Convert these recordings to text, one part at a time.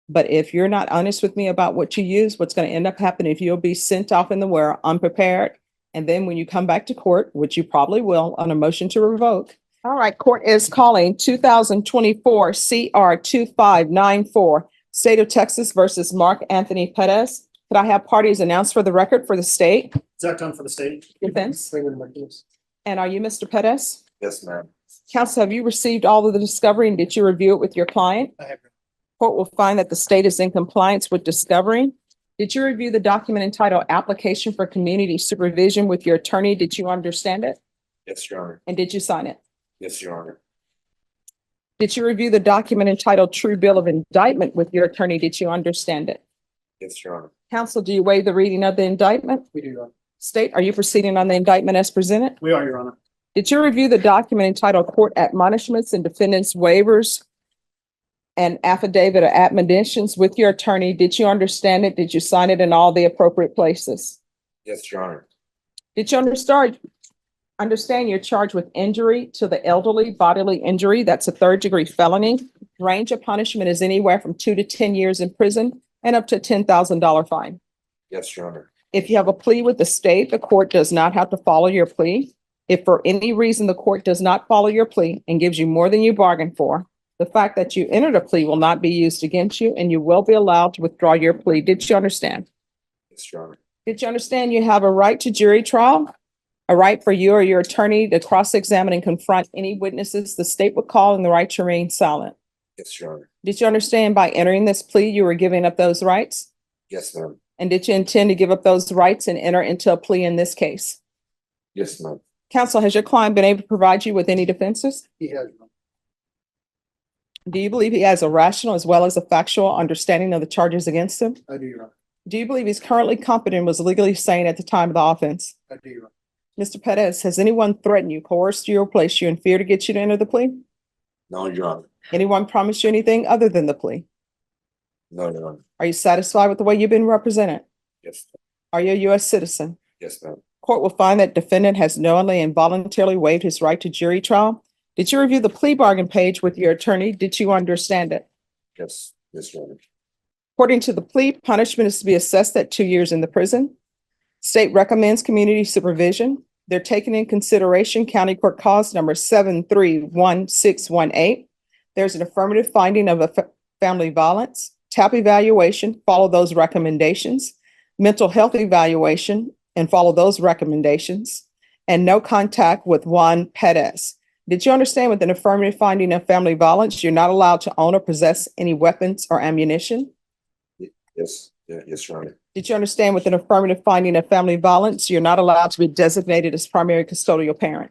But if you're not honest with me about what you use, what's going to end up happening if you'll be sent off in the world unprepared. And then when you come back to court, which you probably will on a motion to revoke. All right, court is calling 2024 CR 2594, State of Texas versus Mark Anthony Perez. Could I have parties announced for the record for the state? Zach Dunn for the state. Defense. And are you Mr. Perez? Yes, ma'am. Counsel, have you received all of the discovery and did you review it with your client? I have. Court will find that the state is in compliance with discovery. Did you review the document entitled Application for Community Supervision with your attorney? Did you understand it? Yes, Your Honor. And did you sign it? Yes, Your Honor. Did you review the document entitled True Bill of Indictment with your attorney? Did you understand it? Yes, Your Honor. Counsel, do you waive the reading of the indictment? We do, Your Honor. State, are you proceeding on the indictment as presented? We are, Your Honor. Did you review the document entitled Court Admonishments and Defendants Waivers and Affidavit of Admonitions with your attorney? Did you understand it? Did you sign it in all the appropriate places? Yes, Your Honor. Did you understand you're charged with injury to the elderly, bodily injury? That's a third-degree felony. Range of punishment is anywhere from 2 to 10 years in prison and up to a $10,000 fine. Yes, Your Honor. If you have a plea with the state, the court does not have to follow your plea. If for any reason the court does not follow your plea and gives you more than you bargained for, the fact that you entered a plea will not be used against you and you will be allowed to withdraw your plea. Did you understand? Yes, Your Honor. Did you understand you have a right to jury trial? A right for you or your attorney to cross-examine and confront any witnesses the state would call, and the right to remain silent? Yes, Your Honor. Did you understand by entering this plea, you were giving up those rights? Yes, ma'am. And did you intend to give up those rights and enter into a plea in this case? Yes, ma'am. Counsel, has your client been able to provide you with any defenses? He has. Do you believe he has a rational as well as a factual understanding of the charges against him? I do, Your Honor. Do you believe he's currently competent and was legally sane at the time of the offense? I do, Your Honor. Mr. Perez, has anyone threatened you, coerced you, or placed you in fear to get you to enter the plea? No, Your Honor. Anyone promised you anything other than the plea? No, Your Honor. Are you satisfied with the way you've been represented? Yes. Are you a U.S. citizen? Yes, ma'am. Court will find that defendant has knowingly and voluntarily waived his right to jury trial. Did you review the plea bargain page with your attorney? Did you understand it? Yes. Yes, Your Honor. According to the plea, punishment is to be assessed at 2 years in the prison. State recommends community supervision. They're taking in consideration County Court Cause number 731618. There's an affirmative finding of family violence, TAP evaluation, follow those recommendations, mental health evaluation, and follow those recommendations, and no contact with Juan Perez. Did you understand with an affirmative finding of family violence, you're not allowed to own or possess any weapons or ammunition? Yes. Yes, Your Honor. Did you understand with an affirmative finding of family violence, you're not allowed to be designated as primary custodial parent?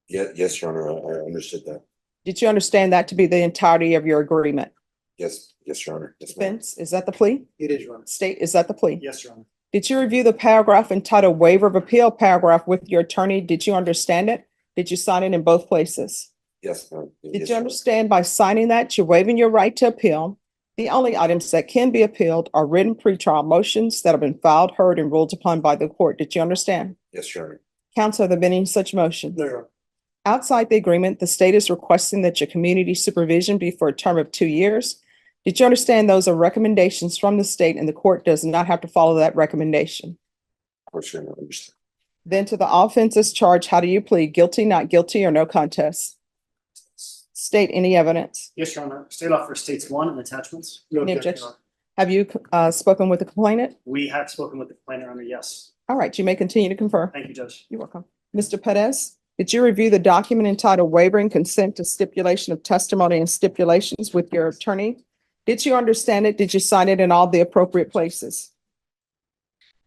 Yes, Your Honor. I understood that. Did you understand that to be the entirety of your agreement? Yes. Yes, Your Honor. Yes, ma'am. Defense, is that the plea? It is, Your Honor. State, is that the plea? Yes, Your Honor. Did you review the paragraph entitled Waiver of Appeal paragraph with your attorney? Did you understand it? Did you sign it in both places? Yes, ma'am. Yes, Did you Your Honor. understand by signing that you're waiving your right to appeal? The only items that can be appealed are written pretrial motions that have been filed, heard, and ruled upon by the court. Did you understand? Yes, Your Honor. Counsel, have there been any such motions? No, Your Honor. Outside the agreement, the state is requesting that your community supervision be for a term of 2 years. Did you understand those are recommendations from the state and the court does not have to follow that recommendation? Of course, Your Honor. I understand. Then to the offenses charged, how do you plead? Guilty, not guilty, or no contest? State any evidence. Yes, Your Honor. State law for states 1 and attachments. No Any objection. objection? Have you spoken with the complainant? We have spoken with the complainant, Your Honor, yes. All right, you may continue to confer. Thank you, Judge. You're welcome. Mr. Perez, did you review the document entitled Waiving Consent to Stipulation of Testimony and Stipulations with your attorney? Did you understand it? Did you sign it in all the appropriate places?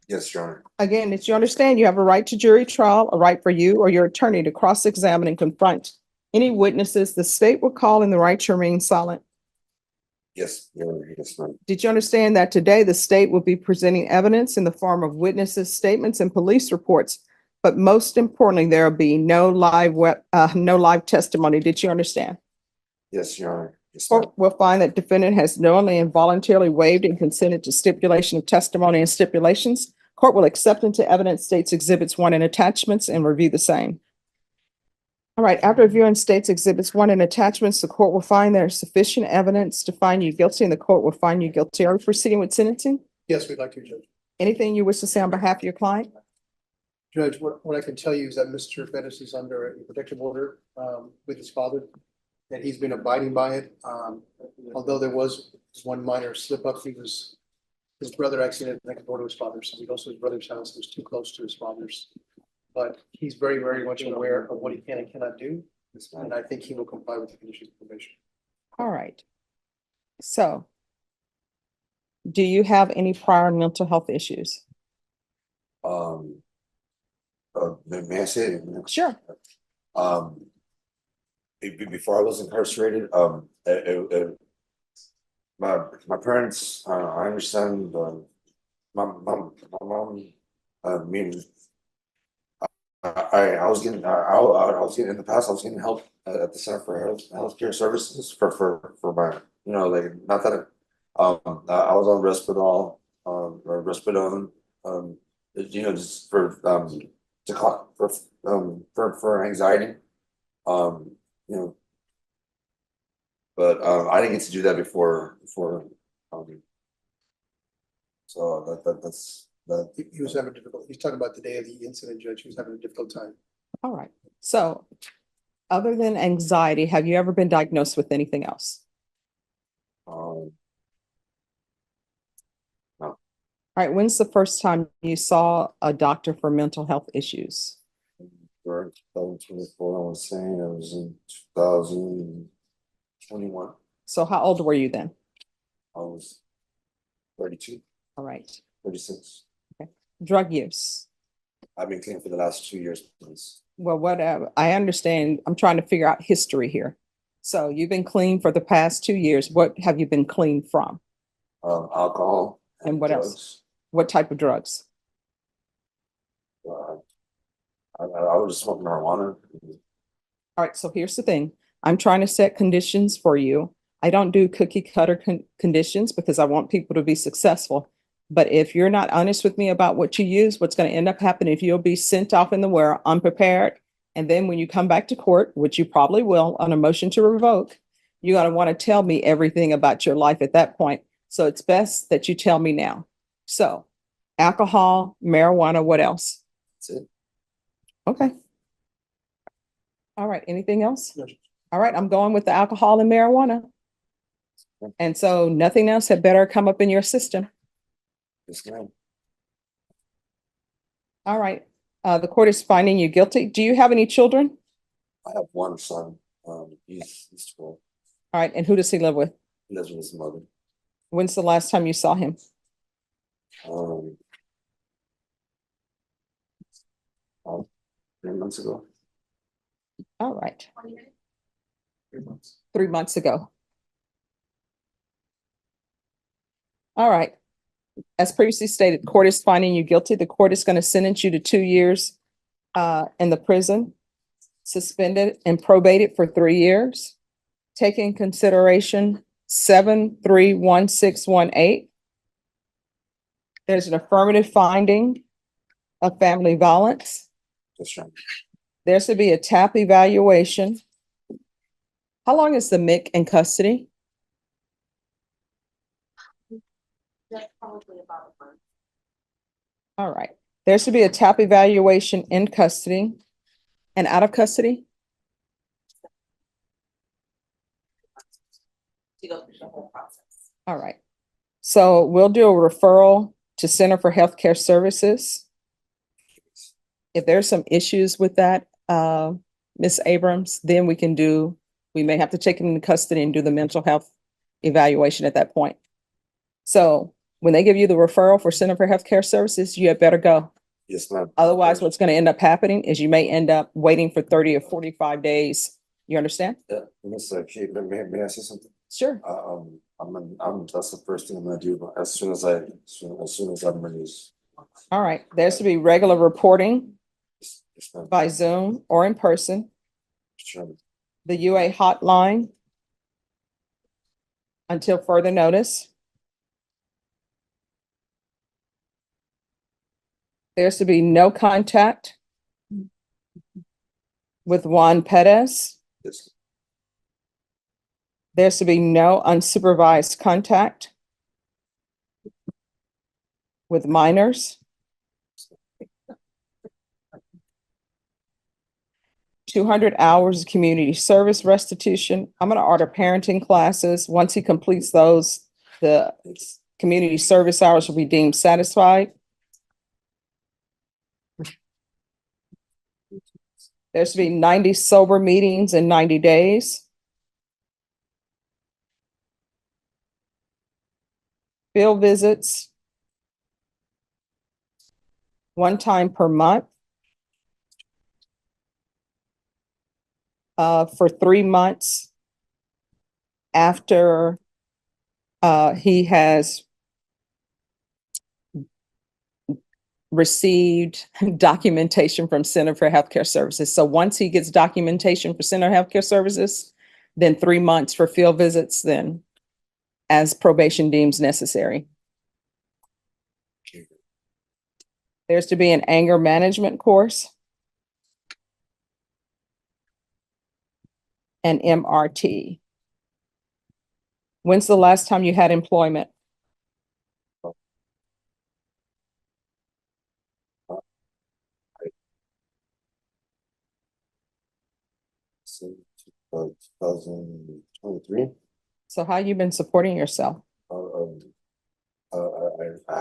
Yes, Your Honor. Again, did you understand you have a right to jury trial, a right for you or your attorney to cross-examine and confront any witnesses the state will call, and the right to remain silent? Yes, Your Honor. Yes, ma'am. Did you understand that today the state will be presenting evidence in the form of witnesses' statements and police reports? But most importantly, there will be no live testimony. Did you understand? Yes, Your Honor. Yes, ma'am. Court will find that defendant has knowingly and voluntarily waived and consented to stipulation of testimony and stipulations. Court will accept into evidence states exhibits 1 and attachments and review the same. All right, after reviewing states exhibits 1 and attachments, the court will find there is sufficient evidence to find you guilty and the court will find you guilty. Are we proceeding with sentencing? Yes, we'd like to, Judge. Anything you wish to say on behalf of your client? Judge, what I can tell you is that Mr. Bettis is under a protective order with his father, and he's been abiding by it. Although there was one minor slip up, his brother actually lived next door to his father, so he goes to his brother's house, he was too close to his father's. But he's very, very much aware of what he can and cannot do, and I think he will comply with the conditions of probation. All right. So, do you have any prior mental health issues? May I say it? Sure. Before I was incarcerated, my parents, I understand, my mom, mean, I was getting, I was getting, in the past, I was getting help at the Center for Healthcare Services for my, like, not that, I was on Risperdal, or Risperidone, just for anxiety, you know. But I didn't get to do that before, so that's that. He was having difficult, he's talking about the day of the incident, Judge, he was having a difficult time. All right. So, other than anxiety, have you ever been diagnosed with anything else? Um, All right. When's the first time you saw a doctor for mental health issues? for 2024, I was saying it was in 2021. So, how old were you then? I was 32, All right. 36. Drug use. I've been clean for the last 2 years, please. Well, whatever. I understand. I'm trying to figure out history here. So, you've been clean for the past 2 years. What have you been clean from? Alcohol And what else? drugs. What type of drugs? I was just smoking marijuana. All right, so here's the thing. I'm trying to set conditions for you. I don't do cookie cutter conditions because I want people to be successful. But if you're not honest with me about what you use, what's going to end up happening if you'll be sent off in the world unprepared. And then when you come back to court, which you probably will on a motion to revoke, you're going to want to tell me everything about your life at that point. So it's best that you tell me now. So alcohol, marijuana, what else? That's it. Okay. All right, anything else? No, Judge. All right, I'm going with the alcohol and marijuana. And so nothing else had better come up in your system. Yes, ma'am. All right, the court is finding you guilty. Do you have any children? I have one son. He's 12. All right, and who does he live with? He lives with his mother. When's the last time you saw him? Um, 3 months ago. All right, 3 months. 3 months ago. All right. As previously stated, court is finding you guilty. The court is going to sentence you to 2 years in the prison, suspended and probated for 3 years. Taking consideration 731618. There's an affirmative finding of family violence. That's right. There should be a TAP evaluation. How long is the MIC in custody? That's probably about a month. All right. There should be a TAP evaluation in custody and out of custody. To go through the whole process. All right. So we'll do a referral to Center for Healthcare Services. If there's some issues with that, Ms. Abrams, then we may have to take him into custody and do the mental health evaluation at that point. So when they give you the referral for Center for Healthcare Services, you had better go. Yes, ma'am. Otherwise, what's going to end up happening is you may end up waiting for 30 or 45 days. You understand? Yeah, Mr. Kate, may I say something? Sure. That's the first thing I'm gonna do as soon as I'm released. All right. There should be regular reporting Yes, ma'am. by Zoom or in person. Sure. The UA hotline until further notice. There's to be no contact with Juan Perez. Yes. There's to be no unsupervised contact with minors. 200 hours of community service restitution. I'm going to order parenting classes. Once he completes those, the community service hours will be deemed satisfied. There's to be 90 sober meetings in 90 days. Field visits. One time per month. For 3 months after he has received documentation from Center for Healthcare Services. So once he gets documentation for Center Healthcare Services, then 3 months for field visits, then as probation deems necessary. There's to be an anger management course. And MRT. When's the last time you had employment? So, 2023. So how you been supporting yourself? I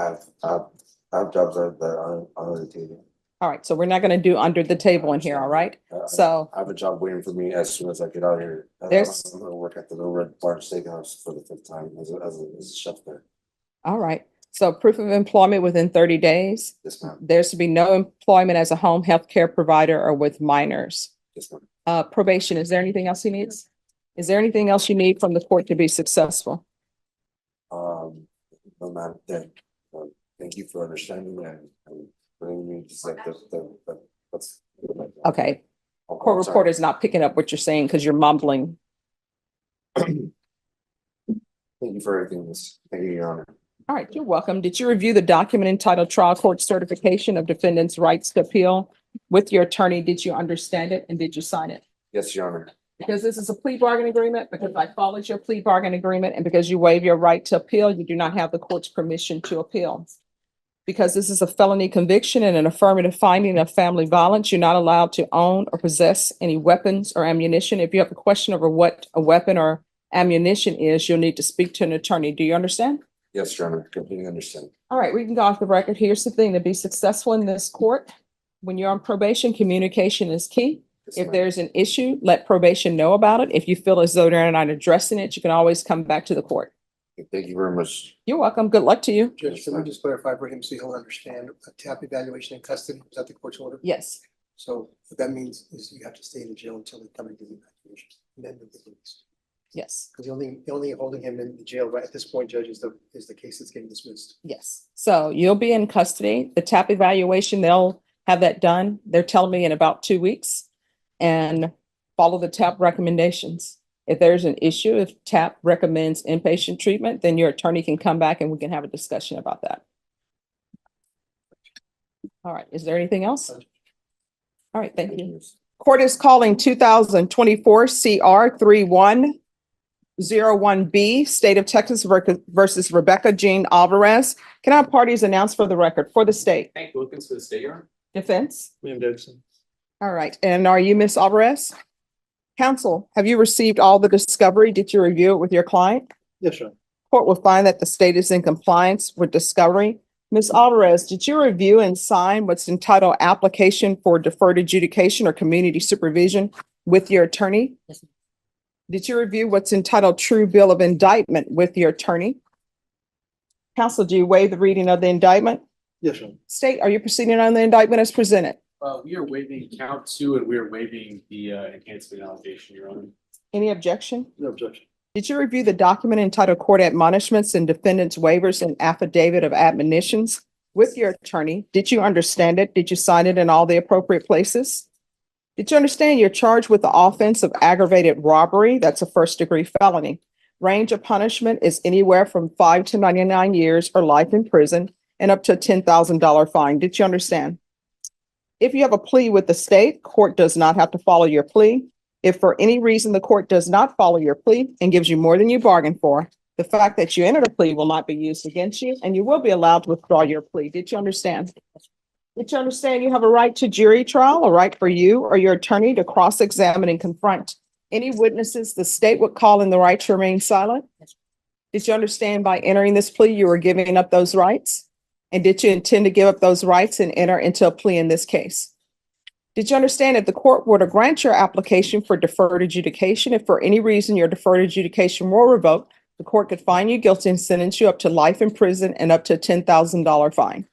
have jobs that are under the table. All right, so we're not gonna do under the table in here, all right? So I have a job waiting for me as soon as I get out here. There's- I'm gonna work at the Little Red Barn Steakhouse for the 5th time as a chef there. all right, so proof of employment within 30 days. Yes, ma'am. There's to be no employment as a home health care provider or with minors. Yes, ma'am. Probation, is there anything else he needs? Is there anything else you need from the court to be successful? No, ma'am, thank you for understanding and bringing me just like that's. Okay, Oh, court I'm sorry. reporter is not picking up what you're saying because you're mumbling. Thank you for everything. Thank you, Your Honor. All right, you're welcome. Did you review the document entitled Trial Court Certification of Defendant's Rights to Appeal with your attorney? Did you understand it and did you sign it? Yes, Your Honor. Because this is a plea bargain agreement, because I followed your plea bargain agreement, and because you waive your right to appeal, you do not have the court's permission to appeal. Because this is a felony conviction and an affirmative finding of family violence, you're not allowed to own or possess any weapons or ammunition. If you have a question over what a weapon or ammunition is, you'll need to speak to an attorney. Do you understand? Yes, Your Honor. Completely understand. All right, we can go off the record. Here's the thing, to be successful in this court, when you're on probation, communication is key. Yes, If ma'am. there's an issue, let probation know about it. If you feel as though they're not addressing it, you can always come back to the court. Thank you very much. You're welcome. Good luck to you. Judge, can we just clarify for him so he'll understand a TAP evaluation in custody, is that the court's order? Yes, So what that means is you have to stay in the jail until they come and do the evaluation. And then the release. yes, Because the only holding him in the jail right at this point, Judge, is the case that's getting dismissed. yes. So you'll be in custody. The TAP evaluation, they'll have that done. They're telling me in about 2 weeks. And follow the TAP recommendations. If there's an issue, if TAP recommends inpatient treatment, then your attorney can come back and we can have a discussion about that. All right, is there anything else? All right, thank you. Court is calling 2024 CR 3101B, State of Texas versus Rebecca Jean Alvarez. Can our parties announce for the record for the state? Hank Wilkins for the state yard. Defense? William Davidson. All right, and are you Ms. Alvarez? Counsel, have you received all the discovery? Did you review it with your client? Yes, sir. Court will find that the state is in compliance with discovery. Ms. Alvarez, did you review and sign what's entitled Application for Deferred Adjudication or Community Supervision with your attorney? Yes, ma'am. Did you review what's entitled True Bill of Indictment with your attorney? Counsel, do you waive the reading of the indictment? Yes, sir. State, are you proceeding on the indictment as presented? We are waiving count 2 and we are waiving the enhancement allegation, Your Honor. Any objection? No objection. Did you review the document entitled Court Admonishments and Defendants Waivers and Affidavit of Admonitions with your attorney? Did you understand it? Did you sign it in all the appropriate places? Did you understand you're charged with the offense of aggravated robbery? That's a first-degree felony. Range of punishment is anywhere from 5 to 99 years or life in prison and up to a $10,000 fine. Did you understand? If you have a plea with the state, court does not have to follow your plea. If for any reason the court does not follow your plea and gives you more than you bargained for, the fact that you entered a plea will not be used against you, and you will be allowed to withdraw your plea. Did you understand? Did you understand you have a right to jury trial, a right for you or your attorney to cross-examine and confront any witnesses the state would call in the right to remain silent? Did you understand by entering this plea, you were giving up those rights? And did you intend to give up those rights and enter into a plea in this case? Did you understand if the court were to grant your application for deferred adjudication, if for any reason your deferred adjudication were revoked, the court could find you guilty and sentence you up to life in prison and up to a $10,000 fine?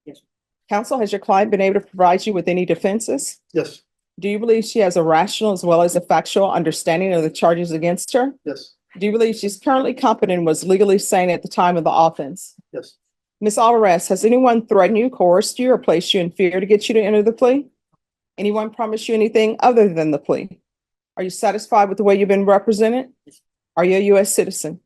Yes. Counsel, has your client been able to provide you with any defenses? Yes, Do you believe she has a rational as well as a factual understanding of the charges against her? yes, Do you believe she's currently competent and was legally sane at the time of the offense? yes. Ms. Alvarez, has anyone threatened you, coerced you, or placed you in fear to get you to enter the plea? Anyone promise you anything other than the plea? Are you satisfied with the way you've been represented? Are you a U.S. citizen?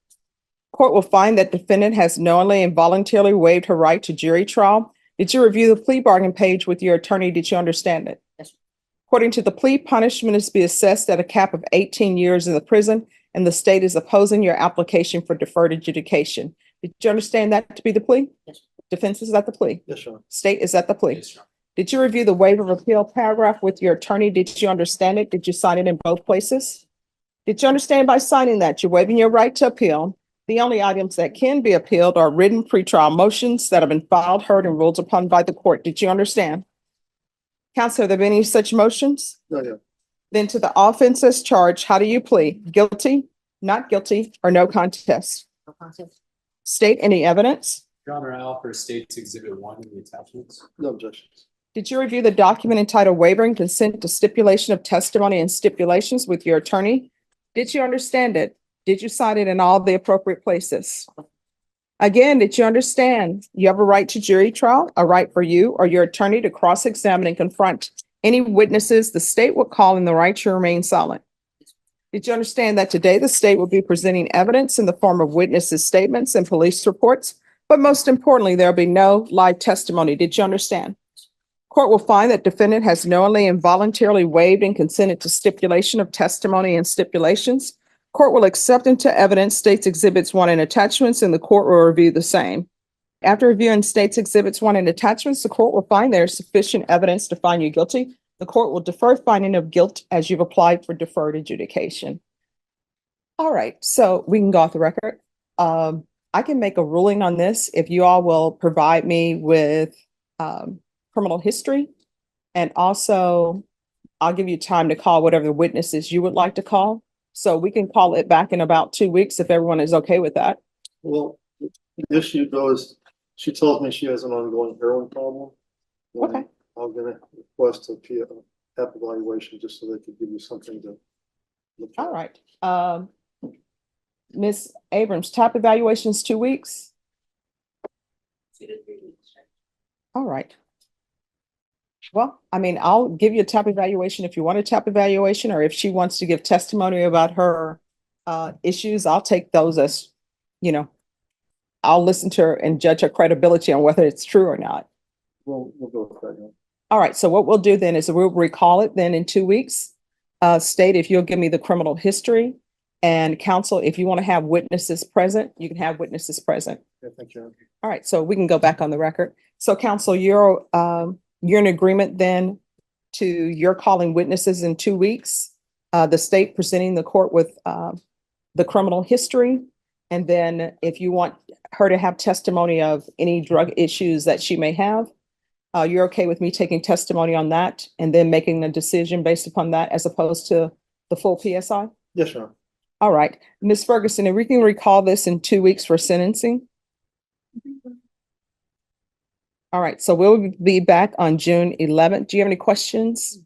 Court will find that defendant has knowingly and voluntarily waived her right to jury trial. Did you review the plea bargain page with your attorney? Did you understand it? Yes. According to the plea, punishment is to be assessed at a cap of 18 years in the prison, and the state is opposing your application for deferred adjudication. Did you understand that to be the plea? Yes. Defense is at the plea. Yes, Your Honor. State is at the plea. Yes, Your Honor. Did you review the waiver of appeal paragraph with your attorney? Did you understand it? Did you sign it in both places? Did you understand by signing that you're waiving your right to appeal? The only items that can be appealed are written pretrial motions that have been filed, heard, and ruled upon by the court. Did you understand? Counsel, have there been any such motions? No, yeah. Then to the offense as charged, how do you plead? Guilty, not guilty, or no contest? State any evidence? Your Honor, I offer State's Exhibit 1 in the attachments. No objections. Did you review the document entitled Waiver and Consent to Stipulation of Testimony and Stipulations with your attorney? Did you understand it? Did you sign it in all the appropriate places? Again, did you understand you have a right to jury trial, a right for you or your attorney to cross-examine and confront any witnesses the state would call in the right to remain silent? Did you understand that today the state will be presenting evidence in the form of witnesses' statements and police reports? But most importantly, there'll be no live testimony. Did you understand? Court will find that defendant has knowingly and voluntarily waived and consented to stipulation of testimony and stipulations. Court will accept into evidence State's Exhibits 1 and attachments, and the court will review the same. After reviewing State's Exhibits 1 and attachments, the court will find there is sufficient evidence to find you guilty. The court will defer finding of guilt as you've applied for deferred adjudication. All right, so we can go off the record. I can make a ruling on this if you all will provide me with criminal history. And also, I'll give you time to call whatever the witnesses you would like to call. So we can call it back in about 2 weeks if everyone is okay with that. Well, the issue goes, she told me she has an ongoing heroin problem. Okay. I'm gonna request a PAP evaluation just so they could give you something to look at. All right. Ms. Abrams, TAP evaluation's 2 weeks. 2 to 3 weeks. All right. Well, I mean, I'll give you a TAP evaluation if you want a TAP evaluation, or if she wants to give testimony about her issues, I'll take those as, I'll listen to her and judge her credibility on whether it's true or not. We'll go with that. Yeah. All right, so what we'll do then is we'll recall it then in 2 weeks. State, if you'll give me the criminal history, and counsel, if you want to have witnesses present, you can have witnesses present. Yeah, thank you. All right, so we can go back on the record. So counsel, you're in agreement then to your calling witnesses in 2 weeks, the state presenting the court with the criminal history. And then if you want her to have testimony of any drug issues that she may have, you're okay with me taking testimony on that and then making a decision based upon that as opposed to the full PSI? Yes, sir. All right, Ms. Ferguson, if we can recall this in 2 weeks for sentencing. All right, so we'll be back on June 11th. Do you have any questions?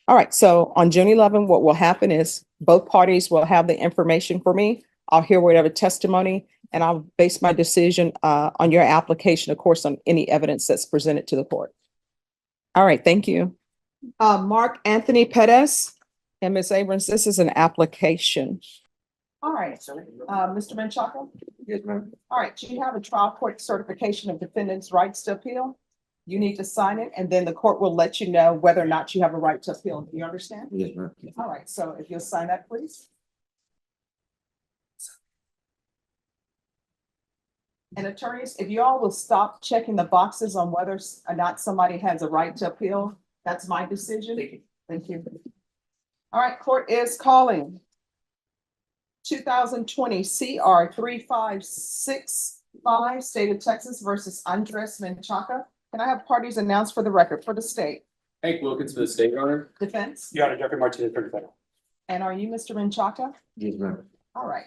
All right, so on June 11th, what will happen is both parties will have the information for me. I'll hear whatever testimony, and I'll base my decision on your application, of course, on any evidence that's presented to the court. All right, thank you. Mark Anthony Perez and Ms. Abrams, this is an application. All right, Mr. Menchaca? Yes, ma'am. All right, do you have a trial court certification of defendant's rights to appeal? You need to sign it, and then the court will let you know whether or not you have a right to appeal. Do you understand? Yes, ma'am. All right, so if you'll sign that, please. And attorneys, if you all will stop checking the boxes on whether or not somebody has a right to appeal, that's my decision. Thank you. Thank you. All right, court is calling 2020 CR 3565, State of Texas versus Andres Menchaca. Can I have parties announced for the record for the state? Hank Wilkins for the state, Your Honor. Defense? Your Honor, Jeffrey Martinez for defense. And are you Mr. Menchaca? Yes, ma'am. All right.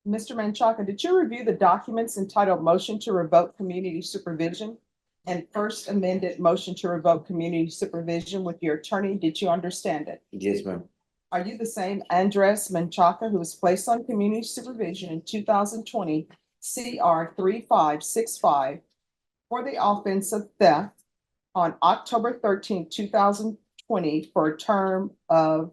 Mr. Menchaca, did you review the documents entitled Motion to Revoke Community Supervision and First Amended Motion to Revoke Community Supervision with your attorney? Did you understand it? Yes, ma'am. Are you the same Andres Menchaca who was placed on community supervision in 2020 CR 3565 for the offense of theft on October 13, 2020 for a term of,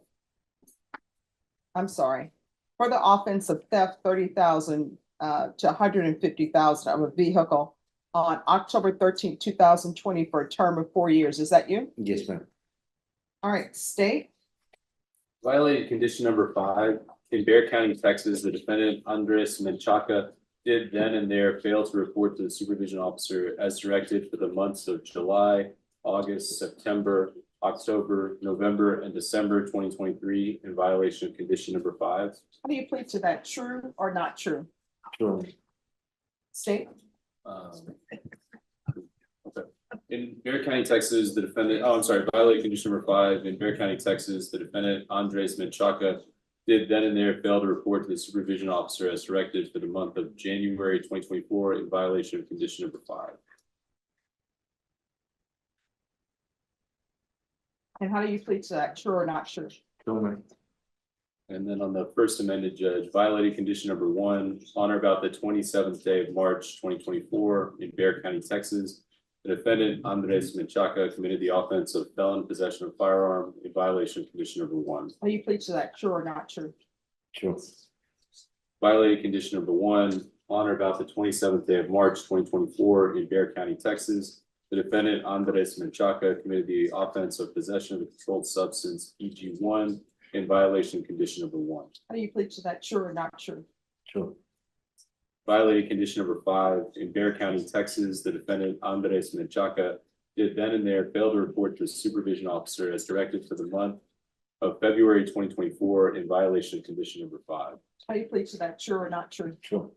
for the offense of theft 30,000 to 150,000 of a vehicle on October 13, 2020 for a term of 4 years? Is that you? Yes, ma'am. All right, state. Violated condition number 5 in Bexar County, Texas. The defendant Andres Menchaca did then and there fail to report to the supervision officer as directed for the months of July, August, September, October, November, and December 2023 in violation of condition number 5. How do you plead to that? True or not true? Sure. State. Okay. In Bexar County, Texas, the defendant, violated condition number 5 in Bexar County, Texas. The defendant Andres Menchaca did then and there fail to report to the supervision officer as directed for the month of January 2024 in violation of condition number 5. And how do you plead to that? True or not true? Sure, ma'am. And then on the first amended, judge, violated condition number 1 on or about the 27th day of March 2024 in Bexar County, Texas. The defendant Andres Menchaca committed the offense of felon in possession of firearm in violation of condition number 1. How do you plead to that? True or not true? Sure. Violated condition number 1 on or about the 27th day of March 2024 in Bexar County, Texas. The defendant Andres Menchaca committed the offense of possession of a controlled substance EG1 in violation of condition number 1. How do you plead to that? True or not true? Sure. Violated condition number 5 in Bexar County, Texas. The defendant Andres Menchaca did then and there fail to report to the supervision officer as directed for the month of February 2024 in violation of condition number 5. How do you plead to that? True or not true? Sure.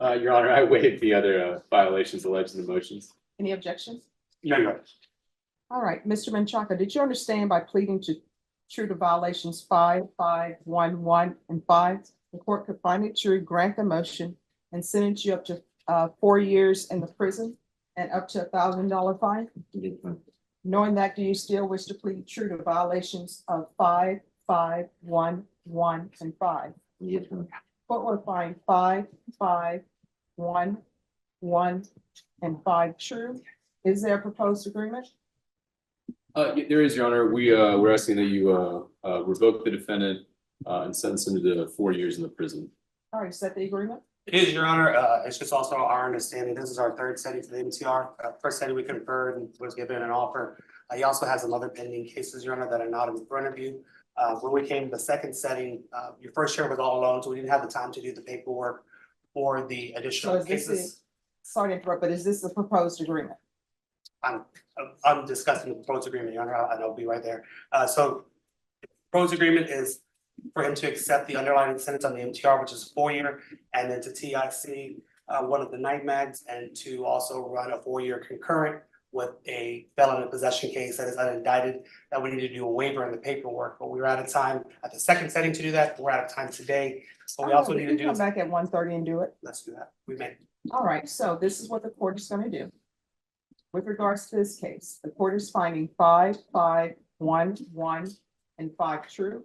Your Honor, I waived the other violations alleged in the motions. Any objections? No, Your Honor. All right, Mr. Menchaca, did you understand by pleading to true to violations 5, 5, 1, 1, and 5, the court could find it true, grant the motion, and sentence you up to 4 years in the prison and up to $1,000 fine? Yes, ma'am. Knowing that, do you still wish to plead true to violations of 5, 5, 1, 1, and 5? Yes, ma'am. Court will find 5, 5, 1, 1, and 5 true. Is there a proposed agreement? There is, Your Honor. We're asking that you revoke the defendant and sentence him to 4 years in the prison. All right, is that the agreement? It is, Your Honor. It's just also our understanding. This is our third setting for the MTR. First setting we conferred and was given an offer. He also has some other pending cases, Your Honor, that are not in front of you. When we came to the second setting, your first share was all alone, so we didn't have the time to do the paperwork for the So additional is this cases. sorry to interrupt, but is this the proposed agreement? I'm discussing the proposed agreement, Your Honor, and I'll be right there. So the proposed agreement is for him to accept the underlying sentence on the MTR, which is 4 year, and then to TIC one of the night mags, and to also run a 4-year concurrent with a felon in possession case that is unindicted, that we need to do a waiver in the paperwork, but we were out of time at the second setting to do that. We're out of time today. So we also need to can do, come back at 1:30 and do it. let's do that. We may. All right, so this is what the court is going to do. With regards to this case, the court is finding 5, 5, 1, 1, and 5 true.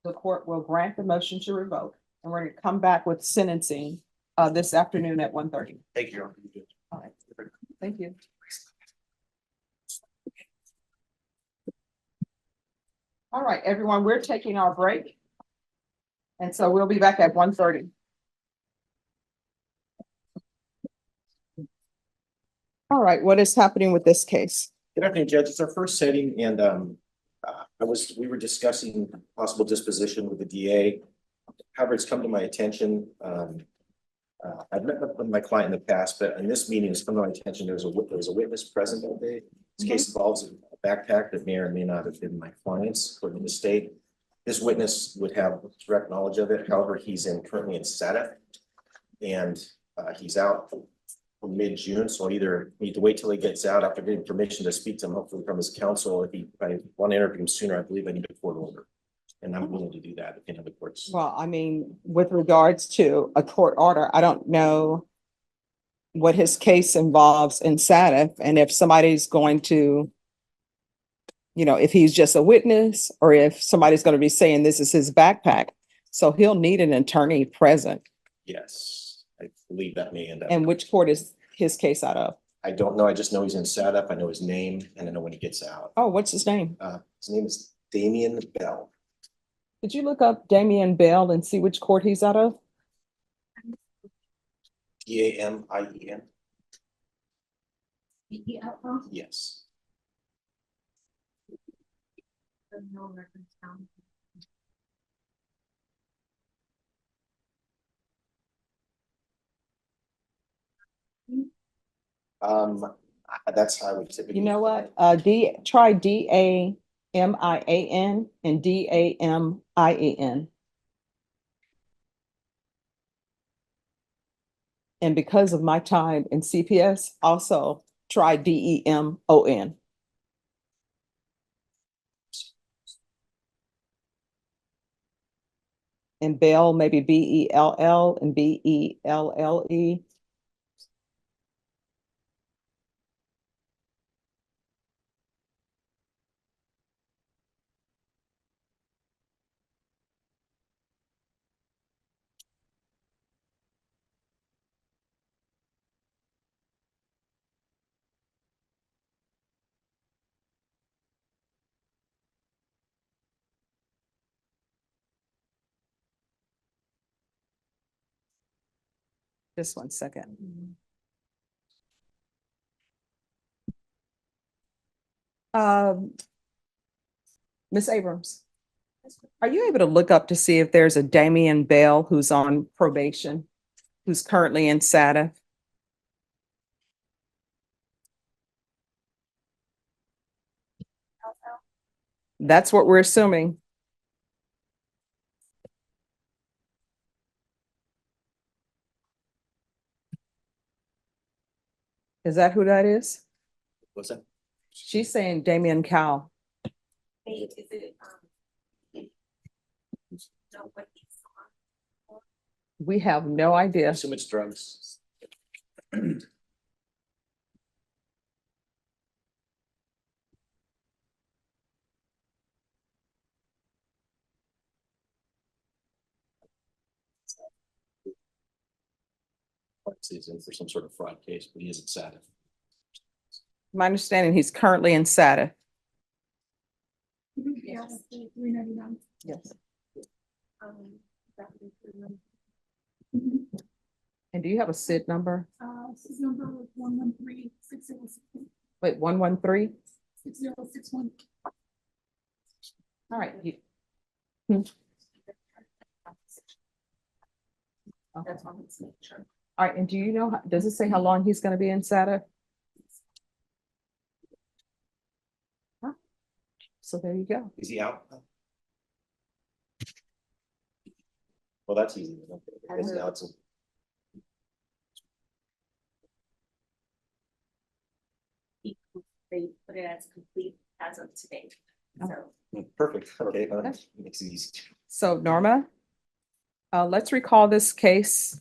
The court will grant the motion to revoke, and we're going to come back with sentencing this afternoon at 1:30. Thank you, Your Honor. All right, thank you. All right, everyone, we're taking our break. And so we'll be back at 1:30. All right, what is happening with this case? Good afternoon, Judge. It's our first setting and we were discussing possible disposition with the DA. However, it's come to my attention, I've met with my client in the past, but in this meeting, it's come to my attention, there was a witness present that day. This case involves a backpack that may or may not have been my client's, according to the state. This witness would have direct knowledge of it. However, he's currently in SATA. And he's out from mid-June, so I either need to wait till he gets out after getting permission to speak to him, hopefully from his counsel. If I want to interview him sooner, I believe I need a court order. And I'm willing to do that if any of the courts. Well, I mean, with regards to a court order, I don't know what his case involves in SATF and if somebody's going to, if he's just a witness or if somebody's going to be saying this is his backpack. So he'll need an attorney present. Yes, I believe that may end up. And which court is his case out of? I don't know. I just know he's in SATA. I know his name and I know when he gets out. Oh, what's his name? His name is Damian Bell. Did you look up Damian Bell and see which court he's out of? Damien. EEL. Yes. No reference found. That's how I would typically. You know what? Try DAMIAN and DAMIEN. And because of my time in CPS, also try DEMON. And Bell, maybe BELL and BELLE. Just 1 second. Ms. Abrams, are you able to look up to see if there's a Damian Bell who's on probation, who's currently in SATA? That's what we're assuming. Is that who that is? What's that? She's saying Damian Cowell. Is it, know what he's on? We have no I idea. assume it's drugs. He's in for some sort of fraud case, but he isn't SATA. My understanding, he's currently in SATA. Yes. 399. Yes. That would be 399. And do you have a SID number? His number was 113-6061. Wait, 113? 6061. All right. That's on his signature. All right, and do you know, does it say how long he's gonna be in SATA? Huh? So there you go. Is he out? Well, that's easy. Okay. It's now it's They put it as complete as of today. So perfect. Okay, makes it easy. So Norma, let's recall this case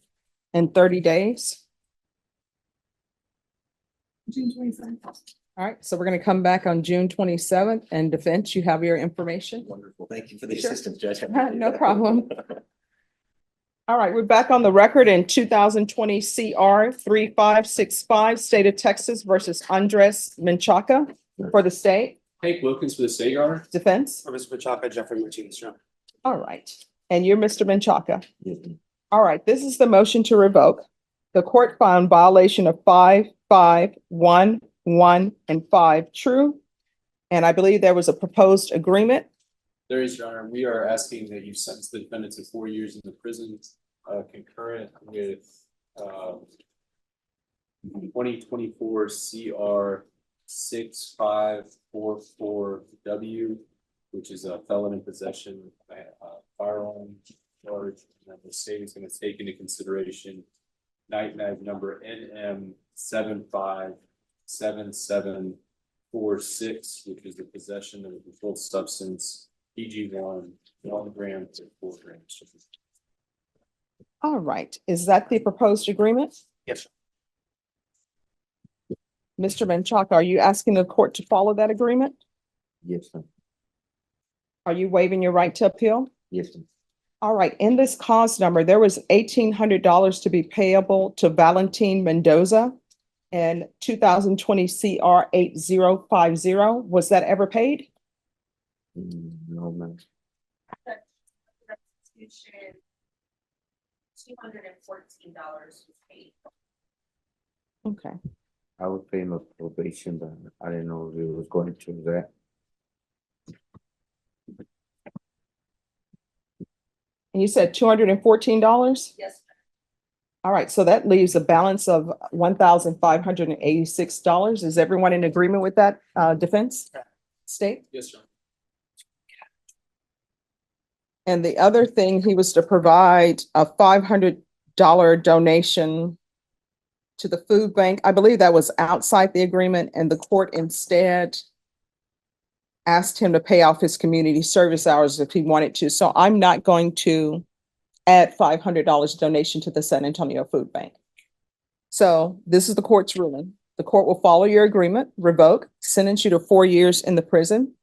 in 30 days. June 27th. All right, so we're gonna come back on June 27th and defense, you have your information. Wonderful. Thank you for the Sure. assistance, Judge. No problem. All right, we're back on the record in 2020 CR 3565, State of Texas versus Andres Menchaca for the state Hank Wilkins for the state, Your Honor. defense. For Mr. Pachaka, Jeffrey Martinez, Your Honor. All right, and you're Mr. Menchaca. All right, this is the motion to revoke. The court found violation of 5 5, 1, 1, and 5 true. And I believe there was a proposed agreement. There is, Your Honor, we are asking that you sentence the defendant to 4 years in the prison, concurrent with, 2024 CR 6544W, which is a felon in possession of a firearm charge. And the state is going to take into consideration night mag number NM 757746, which is the possession of a controlled substance, PG1, 1 gram to 4 grams. All right, is that the proposed agreement? Yes, sir. Mr. Menchaca, are you asking the court to follow that agreement? Yes, sir. Are you waiving your right to appeal? Yes, sir. All right, in this cause number, there was $1,800 to be payable to Valentin Mendoza and 2020 CR 8050. Was that ever paid? No, man. Restitution, $214 was paid. Okay, I was paying a probation, but I didn't know if it was going to that. and you said $214? Yes, All right, so that leaves a balance of $1,586. Is everyone in agreement with that, defense? State? Yes, sir. And the other thing, he was to provide a $500 donation to the food bank. I believe that was outside the agreement, and the court instead asked him to pay off his community service hours if he wanted to. So I'm not going to add $500 donation to the San Antonio Food Bank. So this is the court's ruling. The court will follow your agreement, revoke, sentence you to 4 years in the prison.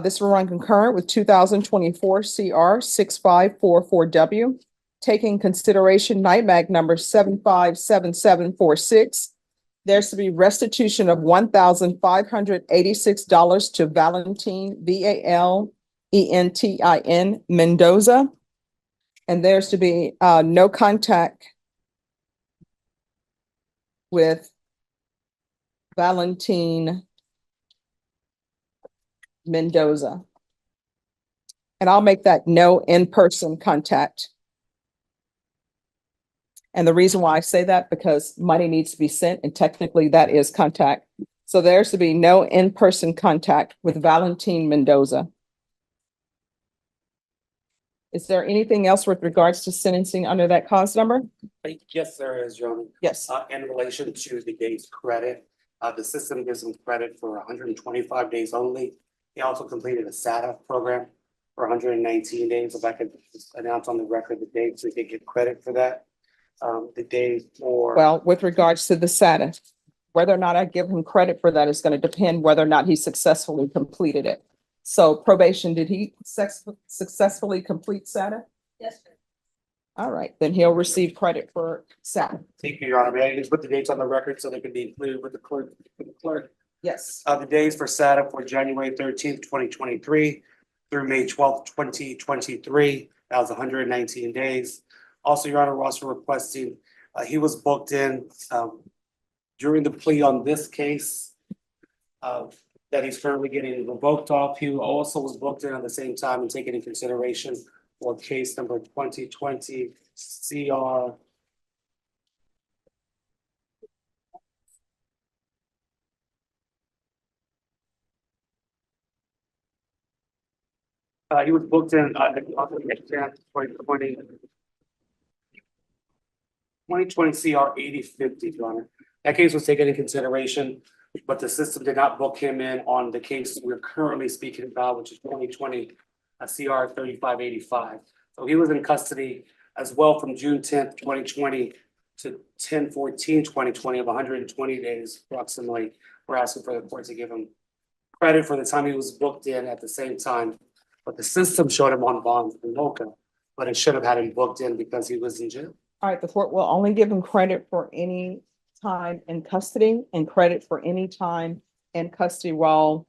This will run concurrent with 2024 CR 6544W, taking consideration NIMAG number 757746. There's to be restitution of $1,586 to Valentin, VALENTIN Mendoza. And there's to be no contact with Valentin Mendoza. And I'll make that no in-person contact. And the reason why I say that, because money needs to be sent, and technically that is contact. So there's to be no in-person contact with Valentin Mendoza. Is there anything else with regards to sentencing under that cause number? Yes, there is, Your Honor. Yes. In relation to the day's credit, the system gives them credit for 125 days only. He also completed a SATA program for 119 days. If I could just announce on the record the dates, so they could get credit for that. The days for. Well, with regards to the SATA, whether or not I give him credit for that is going to depend whether or not he successfully completed it. So probation, did he successfully complete SATA? yes, sir. All right, then he'll receive credit for SATA. Thank you, Your Honor. May I just put the dates on the record so they can be included with the clerk? Yes. The days for SATA for January 13th, 2023 through May 12th, 2023. That was 119 days. Also, Your Honor, we're also requesting, he was booked in during the plea on this case that he's currently getting revoked off. He also was booked in at the same time and taken into consideration for case number 2020 CR. He was booked in, 2020 CR 8050, Your Honor. That case was taken into consideration, but the system did not book him in on the case we're currently speaking about, which is 2020 CR 3585. So he was in custody as well from June 10th, 2020 to 10/14/2020 of 120 days approximately. We're asking for the court to give him credit for the time he was booked in at the same time. But the system showed him on bond in Mocha, but it should have had him booked in because he was in jail. All right, the court will only give him credit for any time in custody and credit for any time in custody while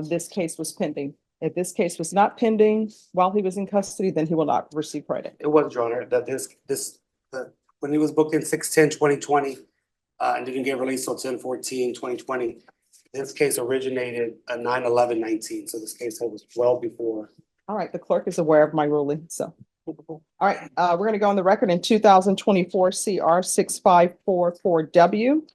this case was pending. If this case was not pending while he was in custody, then he will not receive credit. It was, Your Honor, that when he was booked in 6/10/2020, and didn't get released till 10/14/2020. This case originated 9/11/19, so this case was well before. All right, the clerk is aware of my ruling, so. All right, we're gonna go on the record in 2024 CR 6544W.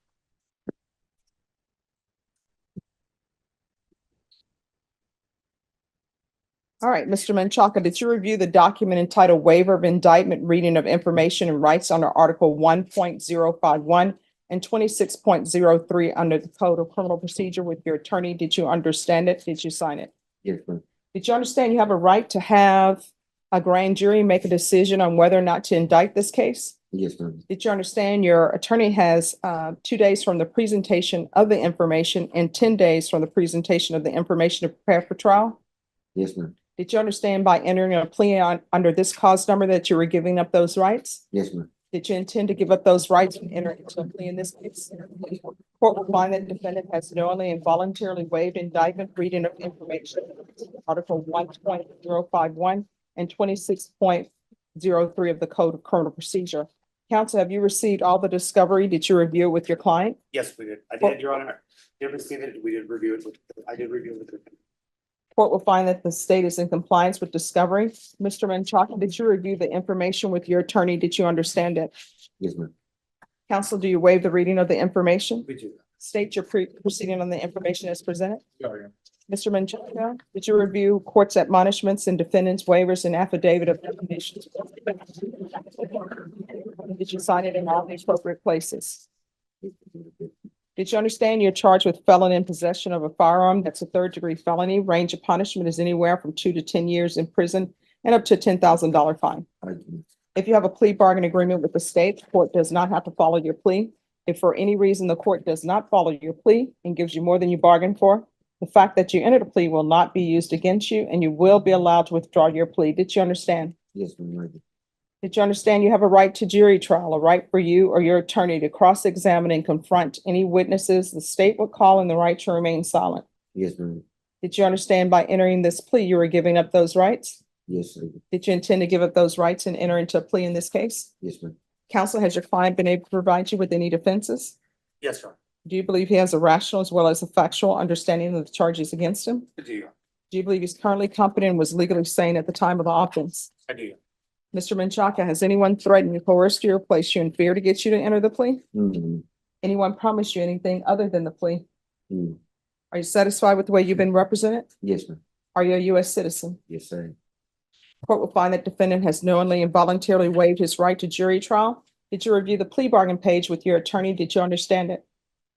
All right, Mr. Menchaca, did you review the document entitled Waiver of Indictment, Reading of Information and Rights under Article 1.051 and 26.03 under the Code of Criminal Procedure with your attorney? Did you understand it? Did you sign it? Yes, ma'am. Did you understand you have a right to have a grand jury make a decision on whether or not to indict this case? Yes, ma'am. Did you understand your attorney has 2 days from the presentation of the information and 10 days from the presentation of the information to prepare for trial? Yes, ma'am. Did you understand by entering a plea under this cause number that you were giving up those rights? Yes, ma'am. Did you intend to give up those rights and enter into a plea in this case? Court will find that defendant has knowingly and voluntarily waived indictment, reading of information, Article 1.051 and 26.03 of the Code of Criminal Procedure. Counsel, have you received all the discovery? Did you review it with your client? Yes, we did. I did, Your Honor. Did receive it. We did review it. I did review it with the. Court will find that the state is in compliance with discovery. Mr. Menchaca, did you review the information with your attorney? Did you understand it? Yes, ma'am. Counsel, do you waive the reading of the information? We do. State your proceeding on the information as presented. Yeah. Mr. Menchaca, did you review court's admonishments and defendants' waivers and affidavit of recommendations? Did you sign it in all the appropriate places? Did you understand you're charged with felon in possession of a firearm? That's a third-degree felony. Range of punishment is anywhere from 2 to 10 years in prison and up to $10,000 fine. I do. If you have a plea bargain agreement with the state, the court does not have to follow your plea. If for any reason the court does not follow your plea and gives you more than you bargained for, the fact that you entered a plea will not be used against you and you will be allowed to withdraw your plea. Did you understand? Yes, ma'am. I do. Did you understand you have a right to jury trial, a right for you or your attorney to cross-examine and confront any witnesses the state would call and the right to remain silent? Yes, ma'am. Did you understand by entering this plea, you were giving up those rights? Yes, I do. Did you intend to give up those rights and enter into a plea in this case? Yes, ma'am. Counsel, has your client been able to provide you with any defenses? Yes, Your Honor. Do you believe he has a rational as well as a factual understanding of the charges against him? I do, Your Honor. Do you believe he's currently competent and was legally sane at the time of the offense? I do, Your Honor. Mr. Menchaca, has anyone threatened you, coerced you, or placed you in fear to get you to enter the plea? Mm, Anyone promised you anything other than the plea? mm. Are you satisfied with the way you've been represented? Yes, ma'am. Are you a U.S. citizen? Yes, sir. Court will find that defendant has knowingly and voluntarily waived his right to jury trial. Did you review the plea bargain page with your attorney? Did you understand it?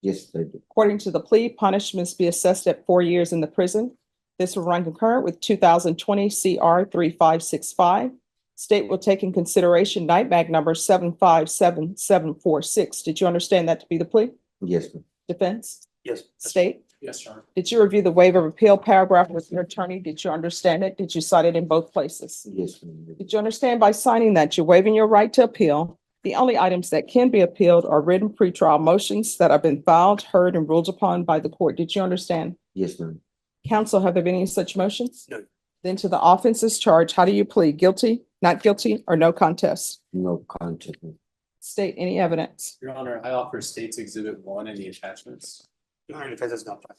Yes, I do. According to the plea, punishments be assessed at 4 years in the prison. This will run concurrent with 2020 CR 3565. State will take in consideration NIGHTMAG number 757746. Did you understand that to be the plea? Yes, ma'am. Defense? Yes. State? Yes, Your Honor. Did you review the waiver of appeal paragraph with your attorney? Did you understand it? Did you cite it in both places? Yes, ma'am. Did you understand by signing that you're waiving your right to appeal? The only items that can be appealed are written pretrial motions that have been filed, heard, and ruled upon by the court. Did you understand? Yes, ma'am. Counsel, have there been any such motions? No. Then to the offenses charged, how do you plead? Guilty, not guilty, or no contest? No contest, ma'am. State any evidence. Your Honor, I offer State's Exhibit 1 and the attachments. Your Honor, defense is not filed.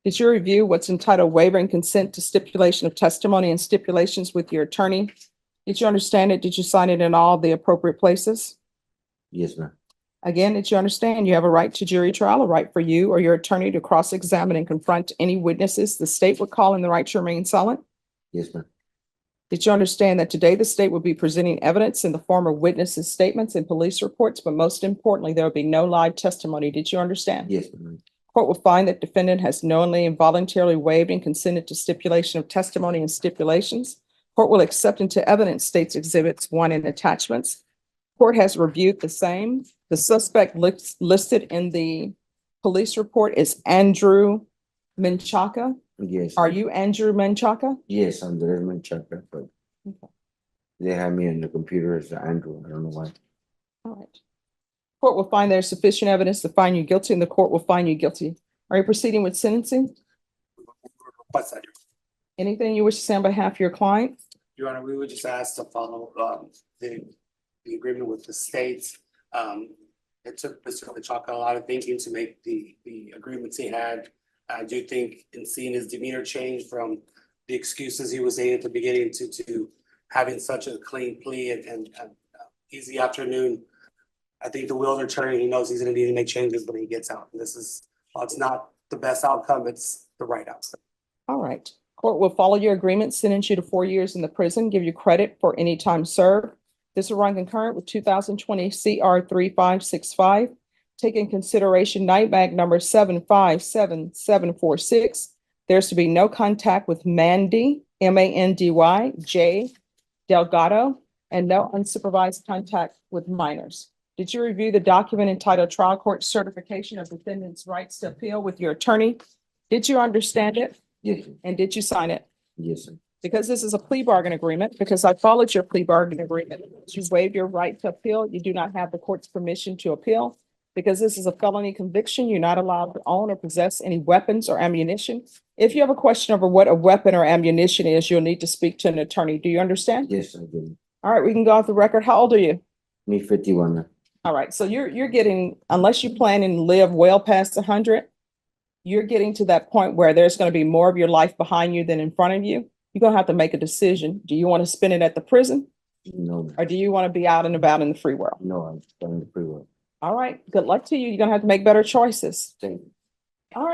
Did you review what's entitled waiver and consent to stipulation of testimony and stipulations with your attorney? Did you understand it? Did you sign it in all the appropriate places? Yes, ma'am. Again, did you understand you have a right to jury trial, a right for you or your attorney to cross-examine and confront any witnesses the state would call and the right to remain silent? Yes, ma'am. Did you understand that today the state will be presenting evidence in the form of witnesses' statements and police reports, but most importantly, there will be no live testimony? Did you understand? Yes, ma'am. Court will find that defendant has knowingly and voluntarily waived and consented to stipulation of testimony and stipulations. Court will accept into evidence State's Exhibits 1 and attachments. Court has reviewed the same. The suspect listed in the police report is Andrew Menchaca. Yes. Are you Andrew Menchaca? Yes, I'm the Redmond checker, but they have me on the computer as Andrew. I don't know why. All right. Court will find there's sufficient evidence to find you guilty, and the court will find you guilty. Are you proceeding with sentencing? What's that? Anything you wish to say on behalf of your client? Your Honor, we would just ask to follow the agreement with the states. it took Mr. Menchaca a lot of thinking to make the agreements he had. I do think in seeing his demeanor change from the excuses he was saying at the beginning to having such a clean plea and easy afternoon. I think the wheels are turning. He knows he's gonna need to make changes when he gets out. And this is, while it's not the best outcome, it's the right outcome. All right. Court will follow your agreement, sentence you to 4 years in the prison, give you credit for any time served. This will run concurrent with 2020 CR 3565. Take in consideration NIMAG number 757746. There's to be no contact with Mandy, Mandy, J. Delgado, and no unsupervised contact with minors. Did you review the document entitled Trial Court Certification of Defendant's Rights to Appeal with your attorney? Did you understand it? Yes, And did you sign it? yes, sir. Because this is a plea bargain agreement, because I followed your plea bargain agreement. You waived your right to appeal. You do not have the court's permission to appeal. Because this is a felony conviction, you're not allowed to own or possess any weapons or ammunition. If you have a question over what a weapon or ammunition is, you'll need to speak to an attorney. Do you understand? Yes, I do. All right, we can go off the record. How old are you? Me 51. All right, so you're getting, unless you plan and live well past 100, you're getting to that point where there's going to be more of your life behind you than in front of you. You're going to have to make a decision. Do you want to spend it at the prison, No, or do you want to be out and about in the free world? no, I'm starting to pretty well. All right, good luck to you. You're going to have to make better choices. Thank you. All right.